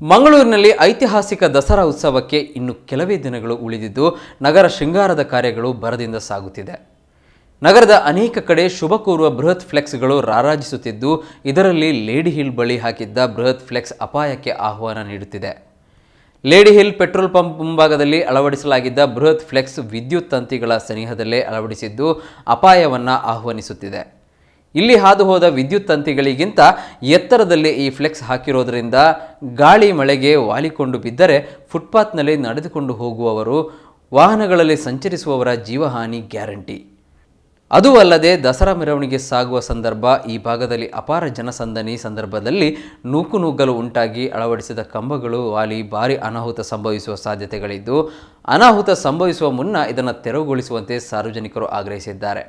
ಮಂಗಳೂರಿನಲ್ಲಿ ಐತಿಹಾಸಿಕ ದಸರಾ ಉತ್ಸವಕ್ಕೆ ಇನ್ನು ಕೆಲವೇ ದಿನಗಳು ಉಳಿದಿದ್ದು ನಗರ ಶೃಂಗಾರದ ಕಾರ್ಯಗಳು ಭರದಿಂದ ಸಾಗುತ್ತಿದೆ. ನಗರದ ಅನೇಕ ಕಡೆ ಶುಭ ಕೋರುವ ಬೃಹತ್ ಫ್ಲೆಕ್ಸ್ಗಳು ರಾರಾಜಿಸುತ್ತಿದ್ದು, ಇದರಲ್ಲಿ ಲೇಡಿ ಹಿಲ್ ಬಳಿ ಹಾಕಿದ್ದ ಬೃಹತ್ ಫ್ಲೆಕ್ಸ್ ಅಪಾಯಕ್ಕೆ ಆಹ್ವಾನ ನೀಡುತ್ತಿದೆ. ಲೇಡಿ ಹಿಲ್ ಪೆಟ್ರೋಲ್ ಪಂಪ್ ಮುಂಭಾಗದಲ್ಲಿ ಅಳವಡಿಸಲಾಗಿದ್ದ ಬೃಹತ್ ಫ್ಲೆಕ್ಸ್ ವಿದ್ಯುತ್ ತಂತಿಗಳ ಸನಿಹದಲ್ಲೇ ಅಳವಡಿಸಿದ್ದು ಅಪಾಯವನ್ನು ಆಹ್ವಾನಿಸುತ್ತಿದೆ. ಇಲ್ಲಿ ಹಾದು ಹೋದ ವಿದ್ಯುತ್ ತಂತಿಗಳಿಗಿಂತ ಎತ್ತರದಲ್ಲಿ ಈ ಫ್ಲೆಕ್ಸ್ ಹಾಕಿರೋದ್ರಿಂದ ಗಾಳಿ ಮಳೆಗೆ ವಾಲಿಕೊಂಡು ಬಿದ್ದರೆ ಫುಟ್ಪಾತ್ನಲ್ಲಿ ನಡೆದುಕೊಂಡು ಹೋಗುವವರು, ವಾಹನಗಳಲ್ಲಿ ಸಂಚರಿಸುವವರ ಜೀವಹಾನಿ ಗ್ಯಾರಂಟಿ. ಅದೂ ಅಲ್ಲದೆ ದಸರಾ ಮೆರವಣಿಗೆ ಸಾಗುವ ಸಂದರ್ಭ ಈ ಭಾಗದಲ್ಲಿ ಅಪಾರ ಜನಸಂದಣಿ ಸಂದರ್ಭದಲ್ಲಿ ನೂಕುನುಗ್ಗಲು ಉಂಟಾಗಿ ಅಳವಡಿಸಿದ ಕಂಬಗಳು ವಾಲಿ ಭಾರಿ ಅನಾಹುತ ಸಂಭವಿಸುವ ಸಾಧ್ಯತೆಗಳಿದ್ದು, ಅನಾಹುತ ಸಂಭವಿಸುವ ಮುನ್ನ ಇದನ್ನು ತೆರವುಗೊಳಿಸುವಂತೆ ಸಾರ್ವಜನಿಕರು ಆಗ್ರಹಿಸಿದ್ದಾರೆ.